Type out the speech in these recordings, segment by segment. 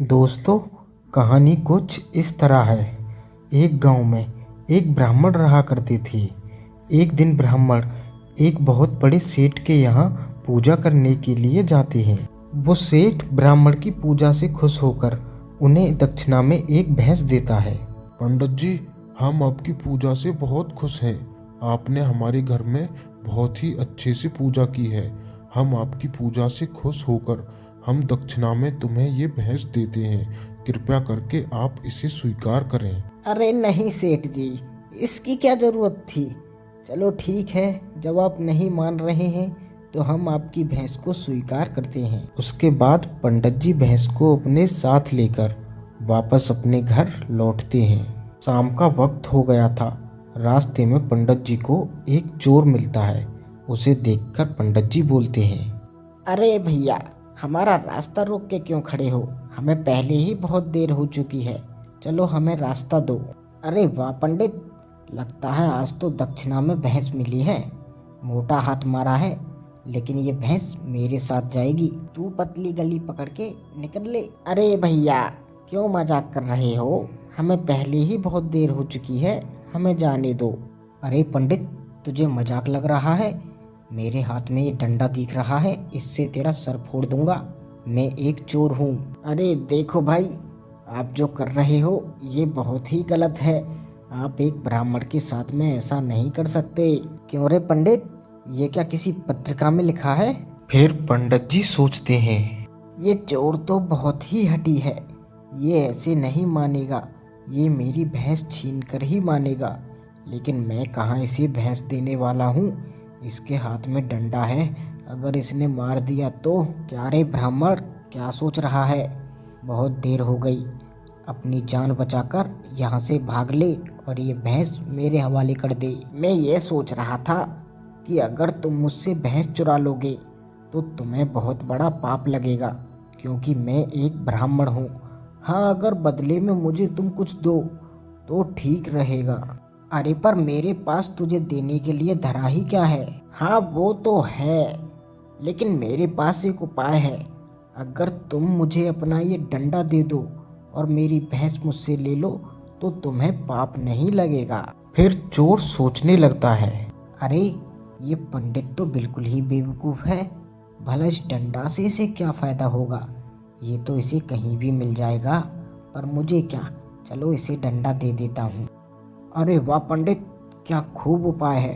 दोस्तों, कहानी कुछ इस तरह है। एक गांव में एक ब्राह्मण रहा करते थे। एक दिन ब्राह्मण एक बहुत बड़े सेठ के यहाँ पूजा करने के लिए जाते हैं। वो सेठ ब्राह्मण की पूजा से खुश होकर उन्हें दक्षिणा में एक भैंस देता है। पंडित जी, हम आपकी पूजा से बहुत खुश हैं। आपने हमारे घर में बहुत ही अच्छे से पूजा की है। हम आपकी पूजा से खुश होकर हम दक्षिणा में तुम्हें ये भैंस देते हैं। कृपया करके आप इसे स्वीकार करें। अरे नहीं सेठ जी, इसकी क्या ज़रूरत थी। चलो ठीक है, जब आप नहीं मान रहे हैं तो हम आपकी भैंस को स्वीकार करते हैं। उसके बाद पंडित जी भैंस को अपने साथ लेकर वापस अपने घर लौटते हैं। शाम का वक्त हो गया था। रास्ते में पंडित जी को एक चोर मिलता है। उसे देखकर पंडित जी बोलते हैं, अरे भैया, हमारा रास्ता रोक के क्यों खड़े हो? हमें पहले ही बहुत देर हो चुकी है, चलो हमें रास्ता दो। अरे वाह पंडित, लगता है आज तो दक्षिणा में भैंस मिली है। मोटा हाथ मारा है, लेकिन ये भैंस मेरे साथ जाएगी। तू पतली गली पकड़ के निकल ले। अरे भैया, क्यों मजाक कर रहे हो? हमें पहले ही बहुत देर हो चुकी है, हमें जाने दो। अरे पंडित, तुझे मजाक लग रहा है? मेरे हाथ में ये डंडा दिख रहा है, इससे तेरा सर फोड़ दूंगा। मैं एक चोर हूँ। अरे देखो भाई, आप जो कर रहे हो ये बहुत ही गलत है। आप एक ब्राह्मण के साथ में ऐसा नहीं कर सकते। क्यों रे पंडित, ये क्या किसी पत्रिका में लिखा है? फिर पंडित जी सोचते हैं, ये चोर तो बहुत ही हठी है, ये ऐसे नहीं मानेगा। ये मेरी भैंस छीन कर ही मानेगा। लेकिन मैं कहाँ इसे भैंस देने वाला हूँ। इसके हाथ में डंडा है, अगर इसने मार दिया तो। क्या रे ब्राह्मण, क्या सोच रहा है? बहुत देर हो गई, अपनी जान बचाकर यहाँ से भाग ले और ये भैंस मेरे हवाले कर दे। मैं ये सोच रहा था कि अगर तुम मुझसे भैंस चुरा लोगे तो तुम्हें बहुत बड़ा पाप लगेगा, क्योंकि मैं एक ब्राह्मण हूँ। हाँ, अगर बदले में मुझे तुम कुछ दो तो ठीक रहेगा। अरे पर मेरे पास तुझे देने के लिए धरा ही क्या है? हाँ वो तो है, लेकिन मेरे पास एक उपाय है। अगर तुम मुझे अपना ये डंडा दे दो और मेरी भैंस मुझसे ले लो तो तुम्हें पाप नहीं लगेगा। फिर चोर सोचने लगता है, अरे ये पंडित तो बिल्कुल ही बेवकूफ़ है। भला इस डंडा से इसे क्या फ़ायदा होगा? ये तो इसे कहीं भी मिल जाएगा, पर मुझे क्या, चलो इसे डंडा दे देता हूँ। अरे वाह पंडित, क्या खूब उपाय है।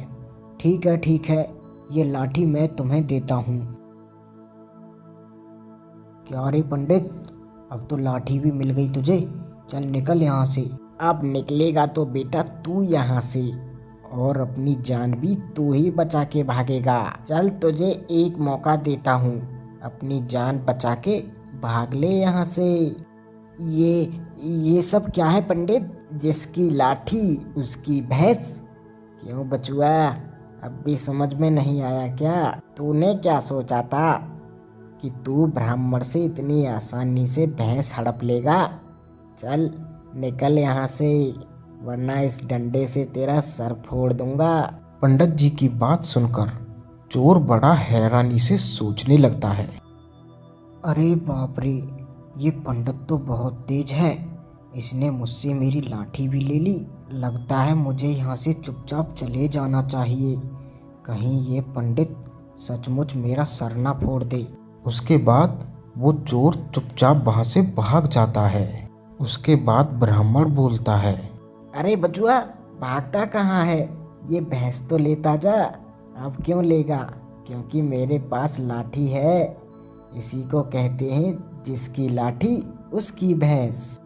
ठीक है, ये लाठी मैं तुम्हें देता हूँ। क्या रे पंडित, अब तो लाठी भी मिल गई तुझे। चल निकल यहाँ से। अब निकलेगा तो बेटा तू यहाँ से, और अपनी जान भी तू ही बचा के भागेगा। चल तुझे एक मौका देता हूँ, अपनी जान बचा के भाग ले यहाँ से। ये सब क्या है पंडित? जिसकी लाठी उसकी भैंस। क्यों बचुआ, अब भी समझ में नहीं आया क्या? तूने क्या सोचा था कि तू ब्राह्मण से इतनी आसानी से भैंस हड़प लेगा? चल निकल यहाँ से, वरना इस डंडे से तेरा सर फोड़ दूंगा। पंडित जी की बात सुनकर चोर बड़ा हैरानी से सोचने लगता है। अरे बाप रे, ये पंडित तो बहुत तेज है। इसने मुझसे मेरी लाठी भी ले ली। लगता है मुझे यहाँ से चुपचाप चले जाना चाहिए, कहीं ये पंडित सचमुच मेरा सर ना फोड़ दे। उसके बाद वो चोर चुपचाप वहां से भाग जाता है। उसके बाद ब्राह्मण बोलता है, अरे बचुआ, भागता कहाँ है? ये भैंस तो लेता जा। अब क्यों लेगा? क्योंकि मेरे पास लाठी है। इसी को कहते हैं जिसकी लाठी उसकी भैंस।